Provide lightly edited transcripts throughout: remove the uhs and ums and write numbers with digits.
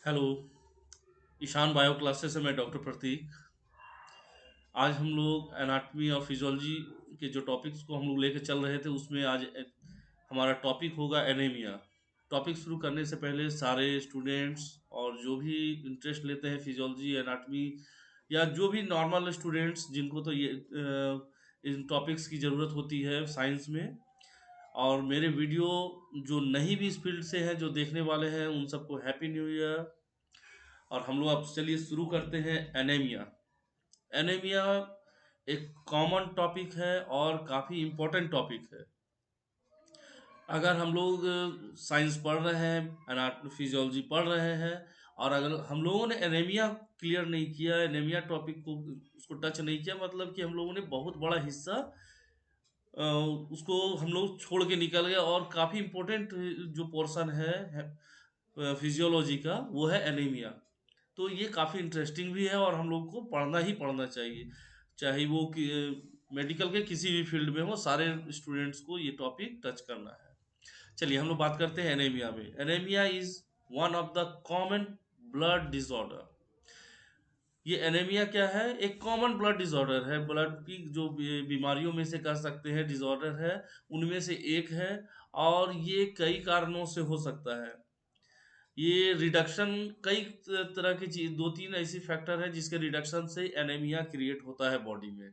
Hello. Ishan bio classes से मैं doctor प्रतीक। आज हम लोग एनाटमी और फिजियोलॉजी के जो टॉपिक्स को हम लोग लेकर चल रहे थे उसमें आज हमारा टॉपिक होगा एनीमिया। टॉपिक शुरू करने से पहले सारे स्टूडेंट्स और जो भी इंटरेस्ट लेते हैं फिजियोलॉजी एनाटमी या जो भी नॉर्मल स्टूडेंट्स जिनको तो ये इन टॉपिक्स की ज़रूरत होती है साइंस में, और मेरे वीडियो जो नहीं भी इस फील्ड से हैं जो देखने वाले हैं उन सबको हैप्पी न्यू ईयर। और हम लोग अब चलिए शुरू करते हैं। एनीमिया। एनीमिया एक कॉमन टॉपिक है और काफ़ी इम्पोर्टेंट टॉपिक है। अगर हम लोग साइंस पढ़ रहे हैं, अनाटमी फिजियोलॉजी पढ़ रहे हैं, और अगर हम लोगों ने एनीमिया क्लियर नहीं किया, एनीमिया टॉपिक को उसको टच नहीं किया, मतलब कि हम लोगों ने बहुत बड़ा हिस्सा अ, उसको हम लोग छोड़ के निकल गए। और काफ़ी इम्पोर्टेंट जो पोर्शन है फिजियोलॉजी का वो है एनीमिया। तो ये काफ़ी इंटरेस्टिंग भी है और हम लोग को पढ़ना ही पढ़ना चाहिए, चाहे वो कि मेडिकल के किसी भी फील्ड में हो, सारे स्टूडेंट्स को ये टॉपिक टच करना है। चलिए हम लोग बात करते हैं एनीमिया में। Anaemia is one of the common blood disorder. ये एनीमिया क्या है? एक कॉमन ब्लड डिसऑर्डर है, ब्लड की जो बीमारियों में से कह सकते हैं डिसऑर्डर है, उनमें से एक है। और ये कई कारणों से हो सकता है। ये रिडक्शन कई तरह की चीज, दो तीन ऐसी फैक्टर है जिसके रिडक्शन से एनीमिया क्रिएट होता है बॉडी में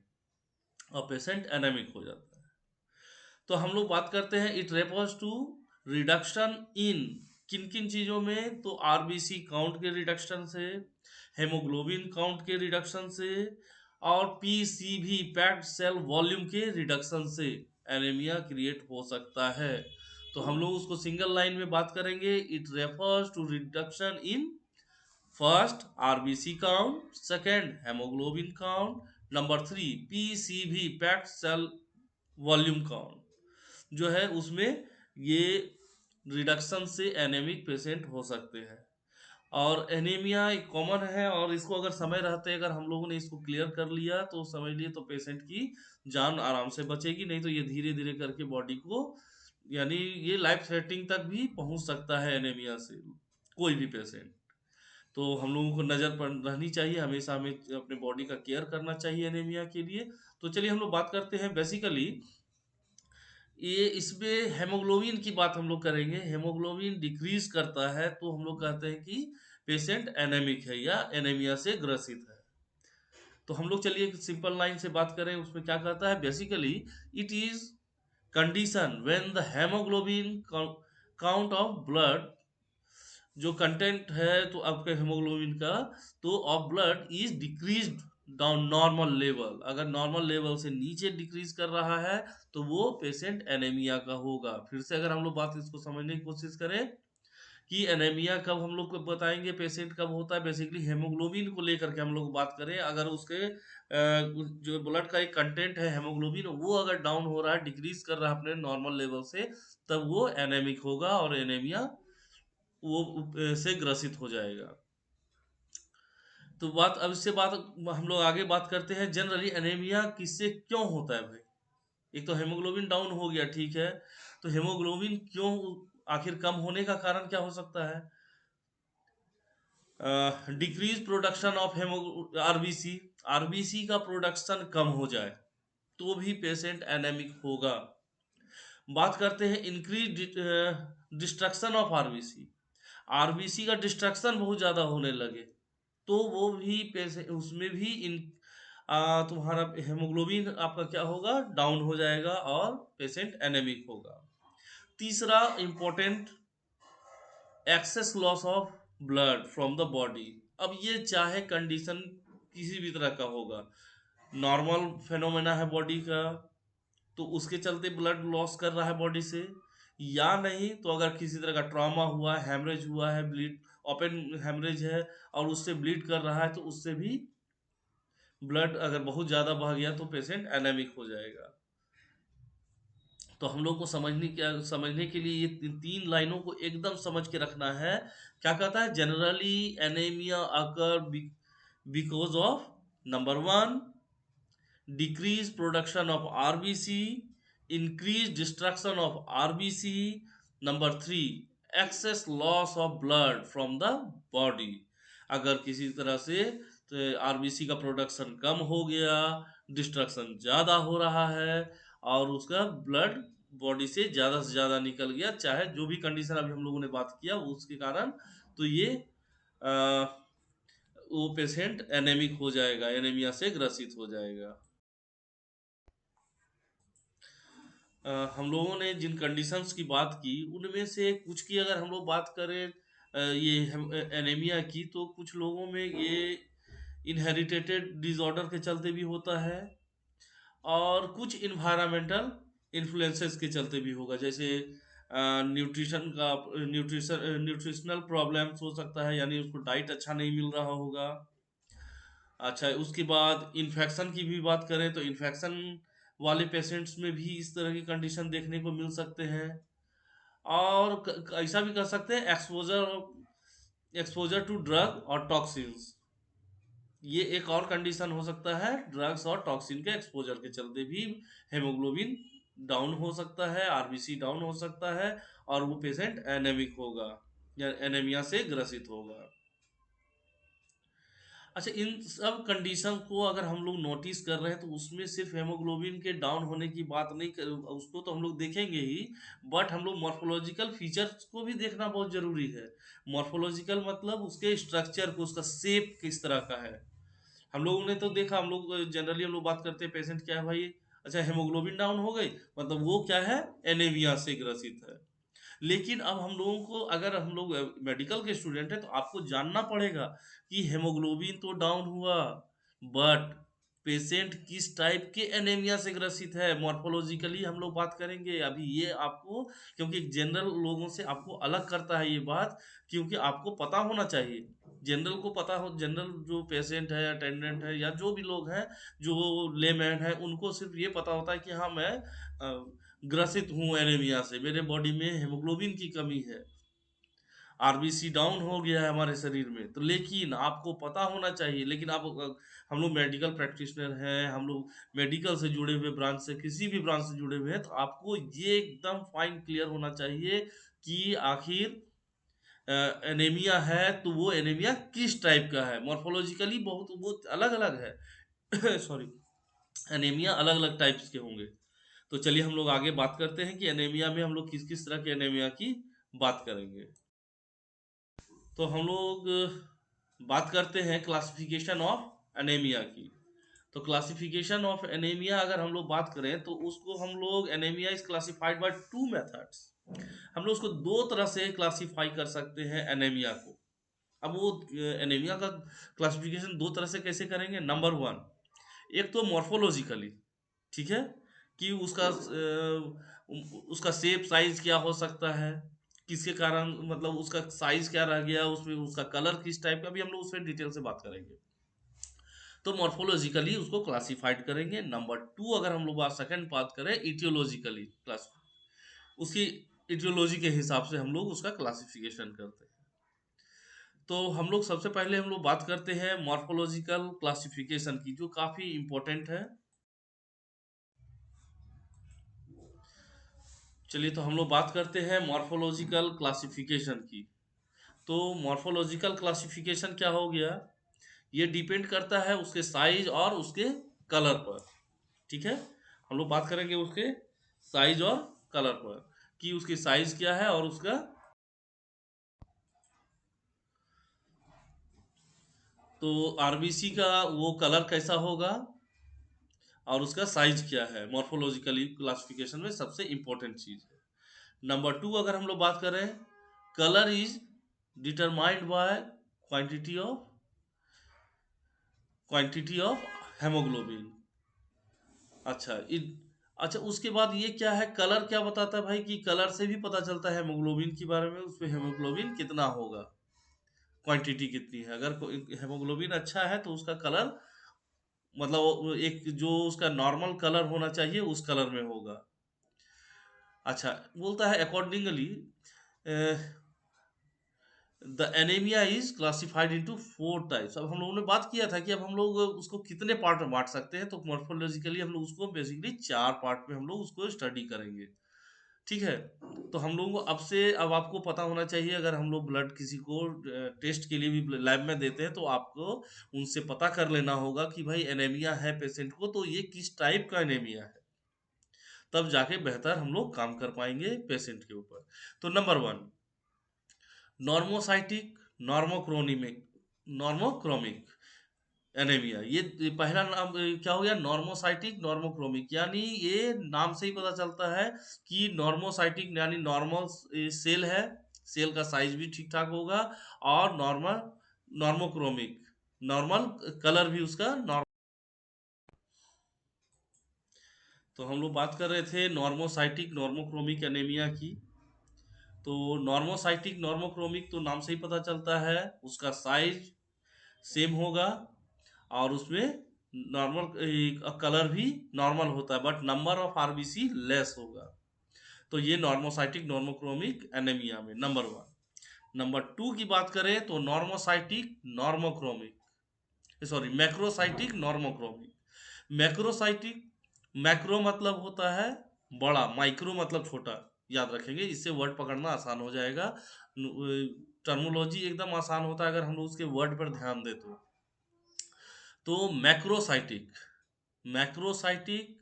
और पेशेंट एनेमिक हो जाता है। तो हम लोग बात करते हैं, it refers to reduction in किन किन चीज़ों में? तो आरबीसी काउंट के रिडक्शन से, हेमोग्लोबिन काउंट के रिडक्शन से, और पीसीवी पैक्ड सेल वॉल्यूम के रिडक्शन से एनीमिया क्रिएट हो सकता है। तो हम लोग उसको सिंगल लाइन में बात करेंगे। It refers to reduction in first RBC count, second haemoglobin count, number three PCV packed cell volume count जो है उसमें ये रिडक्शन से एनेमिक पेशेंट हो सकते हैं। और एनीमिया एक कॉमन है, और इसको अगर समय रहते अगर हम लोगों ने इसको क्लियर कर लिया तो समझ लिए तो पेशेंट की जान आराम से बचेगी। नहीं तो ये धीरे धीरे करके बॉडी को, यानी ये लाइफ थ्रेटनिंग तक भी पहुंच सकता है एनीमिया से कोई भी पेशेंट। तो हम लोगों को नज़र पर रहनी चाहिए, हमेशा हमें अपने बॉडी का केयर करना चाहिए एनीमिया के लिए। तो चलिए हम लोग बात करते हैं बेसिकली ये इसमें हेमोग्लोबिन की बात हम लोग करेंगे। हेमोग्लोबिन डिक्रीज करता है तो हम लोग कहते हैं कि पेशेंट एनेमिक है या एनीमिया से ग्रसित है। तो हम लोग चलिए सिंपल लाइन से बात करें, उसमें क्या कहता है basically, it is condition when the haemoglobin count of blood, जो कंटेंट है तो आपके हेमोग्लोबिन का, तो of blood is decreased down normal level. अगर नॉर्मल लेवल से नीचे डिक्रीज कर रहा है तो वो पेशेंट एनीमिया का होगा। फिर से अगर हम लोग बात इसको समझने की कोशिश करें कि एनीमिया कब हम लोग को बताएंगे, पेशेंट कब होता है, बेसिकली हेमोग्लोबिन को लेकर के हम लोग बात करें। अगर उसके जो ब्लड का एक कंटेंट है हेमोग्लोबिन, वो अगर डाउन हो रहा है, डिक्रीज कर रहा है अपने नॉर्मल लेवल से, तब वो एनेमिक होगा और एनीमिया वो से ग्रसित हो जाएगा। तो बात अब इससे बात हम लोग आगे बात करते हैं, जनरली एनीमिया किससे क्यों होता है भाई। एक तो हेमोग्लोबिन डाउन हो गया, ठीक है। तो हेमोग्लोबिन क्यों आखिर कम होने का कारण क्या हो सकता है? Decrease production of haemo RBC, RBC का प्रोडक्शन कम हो जाए तो भी पेशेंट एनेमिक होगा। बात करते हैं increase destruction of RBC, RBC का डिस्ट्रक्शन बहुत ज़्यादा होने लगे तो वो भी पेशेंट उसमें भी इन तुम्हारा हेमोग्लोबिन आपका क्या होगा, डाउन हो जाएगा और पेशेंट एनेमिक होगा। तीसरा important, excess loss of blood from the body. अब ये चाहे कंडीशन किसी भी तरह का होगा, नॉर्मल फेनोमेना है बॉडी का तो उसके चलते ब्लड लॉस कर रहा है बॉडी से, या नहीं तो अगर किसी तरह का ट्रॉमा हुआ है, हेमरेज हुआ है, ब्लीड, ओपन हेमरेज है और उससे ब्लीड कर रहा है, तो उससे भी ब्लड अगर बहुत ज़्यादा बह गया तो पेशेंट एनेमिक हो जाएगा। तो हम लोग को समझने के लिए ये तीन लाइनों को एकदम समझ के रखना है। क्या कहता है? Generally anaemia occur because of number one decrease production of RBC, increase destruction of RBC, number 3 excess loss of blood from the body. अगर किसी तरह से तो आरबीसी का प्रोडक्शन कम हो गया, डिस्ट्रक्शन ज़्यादा हो रहा है, और उसका ब्लड बॉडी से ज़्यादा निकल गया, चाहे जो भी कंडीशन अभी हम लोगों ने बात किया उसके कारण, तो ये आ, वो पेशेंट एनेमिक हो जाएगा, एनीमिया से ग्रसित हो जाएगा। हम लोगों ने जिन कंडीशंस की बात की उनमें से कुछ की अगर हम लोग बात करें, ये एनीमिया की, तो कुछ लोगों में ये इनहेरिटेड डिसऑर्डर के चलते भी होता है, और कुछ इन्वायरमेंटल इन्फ्लुएंसेस के चलते भी होगा, जैसे न्यूट्रिशनल प्रॉब्लम्स हो सकता है, यानी उसको डाइट अच्छा नहीं मिल रहा होगा। अच्छा, उसके बाद इन्फेक्शन की भी बात करें तो इन्फेक्शन वाले पेशेंट्स में भी इस तरह की कंडीशन देखने को मिल सकते हैं। और ऐसा भी कर सकते हैं, एक्सपोजर टू ड्रग और टॉक्सिन्स, ये एक और कंडीशन हो सकता है, ड्रग्स और टॉक्सिन के एक्सपोजर के चलते भी हेमोग्लोबिन डाउन हो सकता है, आरबीसी डाउन हो सकता है, और वो पेशेंट एनेमिक होगा या एनीमिया से ग्रसित होगा। अच्छा, इन सब कंडीशन को अगर हम लोग नोटिस कर रहे हैं तो उसमें सिर्फ हेमोग्लोबिन के डाउन होने की बात नहीं कर, उसको तो हम लोग देखेंगे ही, बट हम लोग मॉर्फोलॉजिकल फीचर्स को भी देखना बहुत जरूरी है। मॉर्फोलॉजिकल मतलब उसके स्ट्रक्चर को, उसका शेप किस तरह का है। हम लोगों ने तो देखा, हम लोग जनरली हम लोग बात करते हैं पेशेंट क्या है भाई, अच्छा हेमोग्लोबिन डाउन हो गई मतलब वो क्या है, एनीमिया से ग्रसित है। लेकिन अब हम लोगों को, अगर हम लोग मेडिकल के स्टूडेंट हैं तो आपको जानना पड़ेगा कि हेमोग्लोबिन तो डाउन हुआ, बट पेशेंट किस टाइप के एनीमिया से ग्रसित है, मॉर्फोलॉजिकली हम लोग बात करेंगे अभी ये आपको, क्योंकि जनरल लोगों से आपको अलग करता है ये बात, क्योंकि आपको पता होना चाहिए। जनरल को पता हो, जनरल जो पेशेंट है, अटेंडेंट है, या जो भी लोग हैं जो लेमैन है, उनको सिर्फ ये पता होता है कि हाँ मैं ग्रसित हूँ एनीमिया से, मेरे बॉडी में हेमोग्लोबिन की कमी है, आरबीसी डाउन हो गया है हमारे शरीर में। तो लेकिन आपको पता होना चाहिए, लेकिन आप हम लोग मेडिकल प्रैक्टिशनर हैं, हम लोग मेडिकल से जुड़े हुए ब्रांच से, किसी भी ब्रांच से जुड़े हुए हैं, तो आपको ये एकदम फाइन क्लियर होना चाहिए कि आखिर एनीमिया है तो वो एनीमिया किस टाइप का है। मॉर्फोलॉजिकली बहुत बहुत अलग अलग है सॉरी, एनीमिया अलग अलग टाइप्स के होंगे। तो चलिए हम लोग आगे बात करते हैं कि एनीमिया में हम लोग किस किस तरह के एनीमिया की बात करेंगे। तो हम लोग बात करते हैं क्लासिफिकेशन ऑफ एनीमिया की। तो क्लासिफिकेशन ऑफ एनीमिया अगर हम लोग बात करें तो उसको हम लोग, anaemia is classified by two methods. हम लोग उसको दो तरह से क्लासिफाई कर सकते हैं एनीमिया को। अब वो एनीमिया का क्लासिफिकेशन दो तरह से कैसे करेंगे, नंबर वन, एक तो मॉर्फोलॉजिकली, ठीक है, कि उसका शेप साइज क्या हो सकता है, किसके कारण, मतलब उसका साइज क्या रह गया, उसमें उसका कलर किस टाइप का, भी हम लोग उसमें डिटेल से बात करेंगे। तो मॉर्फोलॉजिकली उसको क्लासिफाइड करेंगे। नंबर टू, अगर हम लोग बात सेकंड बात करें, इटियोलॉजिकली क्लास, उसकी इटियोलॉजी के हिसाब से हम लोग उसका क्लासिफिकेशन करते हैं। तो हम लोग सबसे पहले हम लोग बात करते हैं मॉर्फोलॉजिकल क्लासिफिकेशन की, जो काफ़ी इम्पोर्टेंट है। चलिए तो हम लोग बात करते हैं मॉर्फोलॉजिकल क्लासिफिकेशन की। तो मॉर्फोलॉजिकल क्लासिफिकेशन क्या हो गया, ये डिपेंड करता है उसके साइज और उसके कलर पर, ठीक है। हम लोग बात करेंगे उसके साइज और कलर पर, कि उसकी साइज क्या है और उसका, तो आरबीसी का वो कलर कैसा होगा और उसका साइज क्या है, मॉर्फोलॉजिकली क्लासिफिकेशन में सबसे इंपॉर्टेंट चीज है। नंबर टू, अगर हम लोग बात करें, colour is determined by quantity of quantity of haemoglobin. अच्छा अच्छा, उसके बाद ये क्या है, कलर क्या बताता है भाई, कि कलर से भी पता चलता है हेमोग्लोबिन के बारे में, उसमें हेमोग्लोबिन कितना होगा, क्वांटिटी कितनी है। अगर हेमोग्लोबिन अच्छा है तो उसका कलर, मतलब एक जो उसका नॉर्मल कलर होना चाहिए उस कलर में होगा। अच्छा, बोलता है accordingly the anaemia is classified into four types. अब हम लोगों ने बात किया था कि अब हम लोग उसको कितने पार्ट में बांट सकते हैं, तो मॉर्फोलॉजिकली हम लोग उसको बेसिकली चार पार्ट में हम लोग उसको स्टडी करेंगे, ठीक है। तो हम लोगों को अब आपको पता होना चाहिए, अगर हम लोग ब्लड किसी को टेस्ट के लिए भी लैब में देते हैं तो आपको उनसे पता कर लेना होगा कि भाई एनीमिया है पेशेंट को तो ये किस टाइप का एनीमिया है, तब जाके बेहतर हम लोग काम कर पाएंगे पेशेंट के ऊपर। तो number one, normocytic normochromic normochromic anaemia. ये पहला नाम क्या हो गया, नॉर्मोसाइटिक नॉर्मोक्रोमिक, यानी ये नाम से ही पता चलता है कि नॉर्मोसाइटिक यानी नॉर्मल सेल है, सेल का साइज भी ठीक ठाक होगा, और नॉर्मल नॉर्मोक्रोमिक, नॉर्मल कलर भी उसका नॉर्मल। तो हम लोग बात कर रहे थे नॉर्मोसाइटिक नॉर्मोक्रोमिक एनीमिया की। तो नॉर्मोसाइटिक नॉर्मोक्रोमिक तो नाम से ही पता चलता है, उसका साइज सेम होगा, और उसमें नॉर्मल कलर भी नॉर्मल होता है, but number of RBC less होगा। तो ये नॉर्मोसाइटिक नॉर्मोक्रोमिक एनीमिया में नंबर वन। नंबर टू की बात करें तो normocytic normochromic, sorry macrocytic normochromic. Macrocytic, macro मतलब होता है बड़ा, माइक्रो मतलब छोटा, याद रखेंगे, इससे वर्ड पकड़ना आसान हो जाएगा। टर्मोलॉजी एकदम आसान होता है अगर हम लोग उसके वर्ड पर ध्यान दें तो मैक्रोसाइटिक, मैक्रोसाइटिक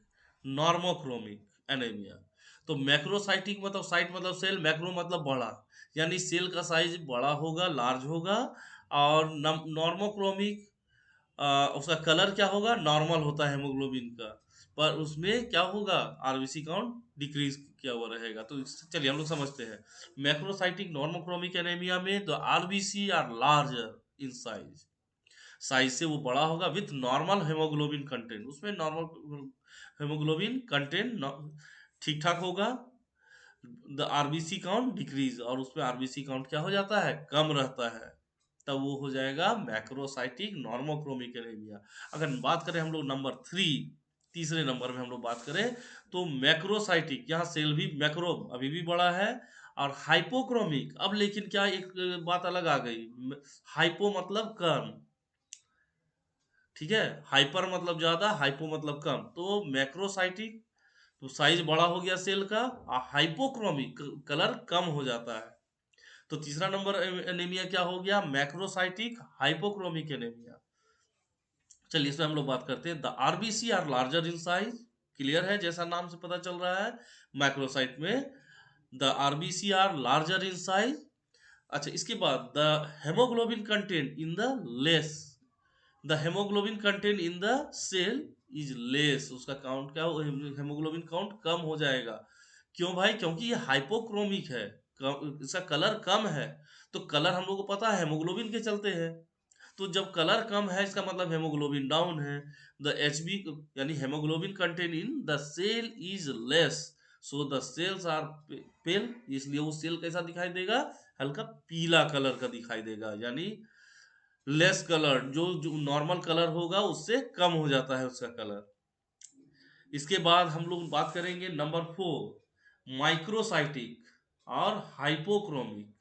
नॉर्मोक्रोमिक एनीमिया। तो मैक्रोसाइटिक मतलब साइट मतलब सेल, मैक्रो मतलब बड़ा, यानी सेल का साइज बड़ा होगा, लार्ज होगा। और नॉर्मोक्रोमिक, उसका कलर क्या होगा, नॉर्मल होता है हेमोग्लोबिन का, पर उसमें क्या होगा, आरबीसी काउंट डिक्रीज किया हुआ रहेगा। तो चलिए हम लोग समझते हैं। मैक्रोसाइटिक नॉर्मोक्रोमिक एनीमिया में the RBC are larger in size, size से वो बड़ा होगा, विथ नॉर्मल हेमोग्लोबिन कंटेंट, उसमें नॉर्मल हेमोग्लोबिन कंटेंट ठीक ठाक होगा। द आरबीसी काउंट डिक्रीज, और उसमें आरबीसी काउंट क्या हो जाता है, कम रहता है, तब वो हो जाएगा मैक्रोसाइटिक नॉर्मोक्रोमिक एनीमिया। अगर बात करें हम लोग नंबर थ्री, तीसरे नंबर में हम लोग बात करें तो मैक्रोसाइटिक, यहाँ सेल भी मैक्रो अभी भी बड़ा है, और हाइपोक्रोमिक। अब लेकिन क्या एक बात अलग आ गई, हाइपो मतलब कम, ठीक है, हाइपर मतलब ज्यादा, हाइपो मतलब कम। तो मैक्रोसाइटिक तो साइज बड़ा हो गया सेल का, और हाइपोक्रोमिक कलर कम हो जाता है। तो तीसरा नंबर एनीमिया क्या हो गया, मैक्रोसाइटिक हाइपोक्रोमिक एनीमिया। चलिए इसमें हम लोग बात करते हैं, the RBC are larger in size, clear है, जैसा नाम से पता चल रहा है, मैक्रोसाइट में the RBC are larger in size. अच्छा, इसके बाद the haemoglobin content in the less, the haemoglobin content in the cell is less, उसका काउंट क्या हो, हेमोग्लोबिन काउंट कम हो जाएगा। क्यों भाई, क्योंकि ये हाइपोक्रोमिक है, इसका कलर कम है। तो कलर हम लोग को पता है हेमोग्लोबिन के चलते है, तो जब कलर कम है इसका मतलब हेमोग्लोबिन डाउन है। द एच बी यानी haemoglobin content in the cell is less, so the cells are pale, इसलिए वो सेल कैसा दिखाई देगा, हल्का पीला कलर का दिखाई देगा, यानी लेस कलर, जो नॉर्मल कलर होगा उससे कम हो जाता है उसका कलर। इसके बाद हम लोग बात करेंगे नंबर फोर, माइक्रोसाइटिक और हाइपोक्रोमिक।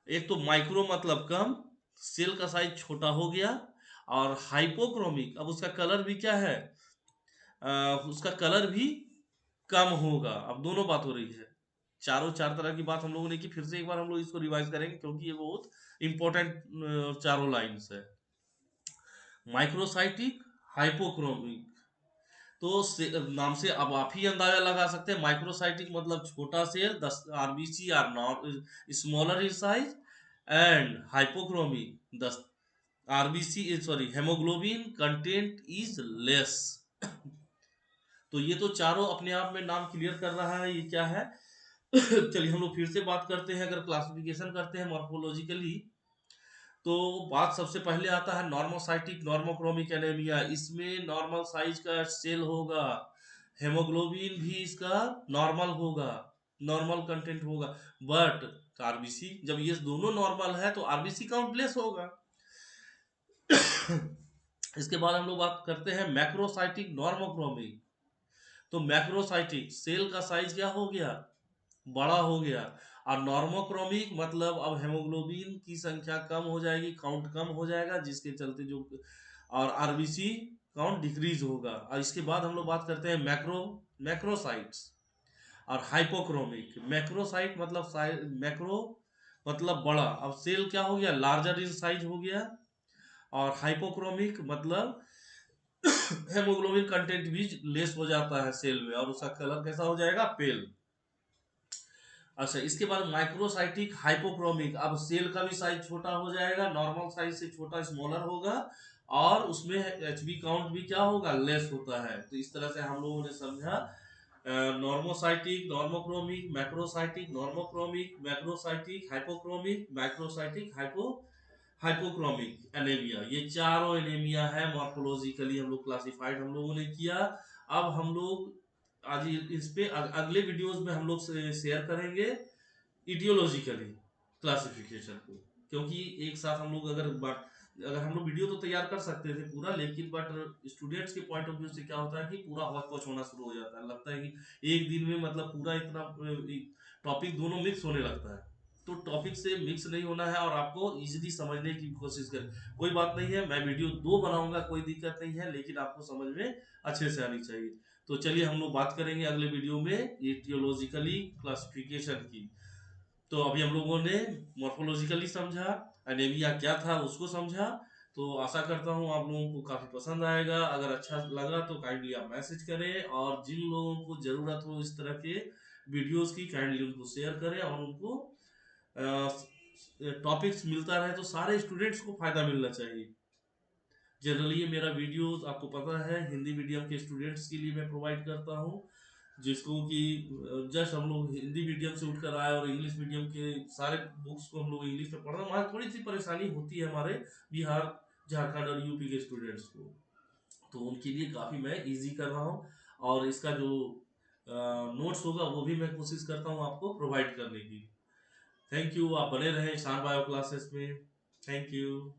एक तो माइक्रो मतलब कम, सेल का साइज छोटा हो गया, और हाइपोक्रोमिक अब उसका कलर भी क्या है, उसका कलर भी कम होगा। अब दोनों बात हो रही है, चारों चार तरह की बात हम लोगों ने की, फिर से एक बार हम लोग इसको रिवाइज करेंगे क्योंकि ये बहुत इंपॉर्टेंट चारों लाइन्स है। माइक्रोसाइटिक हाइपोक्रोमिक, तो नाम से अब आप ही अंदाजा लगा सकते हैं, माइक्रोसाइटिक मतलब छोटा cell, 10 RBC are not smaller in size, and hypochromic 10 RBC sorry haemoglobin content is less. तो ये तो चारों अपने आप में नाम क्लियर कर रहा है ये क्या है। चलिए हम लोग फिर से बात करते हैं, अगर क्लासिफिकेशन करते हैं मॉर्फोलॉजिकली, तो बात सबसे पहले आता है नॉर्मोसाइटिक नॉर्मोक्रोमिक एनीमिया। इसमें नॉर्मल साइज का सेल होगा, हेमोग्लोबिन भी इसका नॉर्मल होगा, नॉर्मल कंटेंट होगा, बट आरबीसी जब ये दोनों नॉर्मल है तो आरबीसी काउंट लेस होगा। इसके बाद हम लोग बात करते हैं मैक्रोसाइटिक नॉर्मोक्रोमिक। तो मैक्रोसाइटिक सेल का साइज क्या हो गया, बड़ा हो गया, और नॉर्मोक्रोमिक मतलब अब हेमोग्लोबिन की संख्या कम हो जाएगी, काउंट कम हो जाएगा, जिसके चलते जो और आरबीसी काउंट डिक्रीज होगा। और इसके बाद हम लोग बात करते हैं मैक्रोसाइट्स। और हाइपोक्रोमिक। मैक्रोसाइट मतलब मैक्रो मतलब बड़ा, अब सेल क्या हो गया, लार्जर इन साइज हो गया। और हाइपोक्रोमिक मतलब हेमोग्लोबिन कंटेंट भी लेस हो जाता है सेल में, और उसका कलर कैसा हो जाएगा, पेल। अच्छा, इसके बाद माइक्रोसाइटिक हाइपोक्रोमिक, अब सेल का भी साइज छोटा हो जाएगा, नॉर्मल साइज से छोटा स्मॉलर होगा, और उसमें एचबी काउंट भी क्या होगा, लेस होता है। तो इस तरह से हम लोगों ने समझा normocytic, normochromic, macrocytic, normochromic, macrocytic, hypochromic, microcytic, hypochromic anaemia. ये चारों एनीमिया है, मॉर्फोलॉजिकली हम लोग क्लासिफाइड हम लोगों ने किया। अब हम लोग आज इस पे अगले वीडियोस में हम लोग शेयर करेंगे इडियोलॉजिकली क्लासिफिकेशन को, क्योंकि एक साथ हम लोग अगर हम लोग वीडियो तो तैयार कर सकते थे पूरा, लेकिन बट स्टूडेंट्स के पॉइंट ऑफ व्यू से क्या होता है कि पूरा हौच पौच होना शुरू हो जाता है, लगता है कि एक दिन में मतलब पूरा इतना टॉपिक दोनों मिक्स होने लगता है। तो टॉपिक से मिक्स नहीं होना है और आपको इजीली समझने की कोशिश करें। कोई बात नहीं है, मैं वीडियो 2 बनाऊंगा, कोई दिक्कत नहीं है, लेकिन आपको समझ में अच्छे से आनी चाहिए। तो चलिए हम लोग बात करेंगे अगले वीडियो में इटियोलॉजिकली क्लासिफिकेशन की। तो अभी हम लोगों ने मॉर्फोलॉजिकली समझा, एनीमिया क्या था उसको समझा। तो आशा करता हूँ आप लोगों को काफ़ी पसंद आएगा। अगर अच्छा लगा तो काइंडली आप मैसेज करें, और जिन लोगों को ज़रूरत हो इस तरह के वीडियोस की, काइंडली उनको शेयर करें, और उनको टॉपिक्स मिलता रहे तो सारे स्टूडेंट्स को फ़ायदा मिलना चाहिए। जनरली ये मेरा वीडियोस आपको पता है हिंदी मीडियम के स्टूडेंट्स के लिए मैं प्रोवाइड करता हूँ, जिसको कि जस्ट हम लोग हिंदी मीडियम से उठकर आए और इंग्लिश मीडियम के सारे बुक्स को हम लोग इंग्लिश में पढ़ रहे हैं। वहाँ थोड़ी सी परेशानी होती है हमारे बिहार, झारखंड और यूपी के स्टूडेंट्स को, तो उनके लिए काफ़ी मैं इजी कर रहा हूँ। और इसका जो नोट्स होगा वो भी मैं कोशिश करता हूँ आपको प्रोवाइड करने की। थैंक यू, आप बने रहें शान बायो क्लासेस में। Thank you.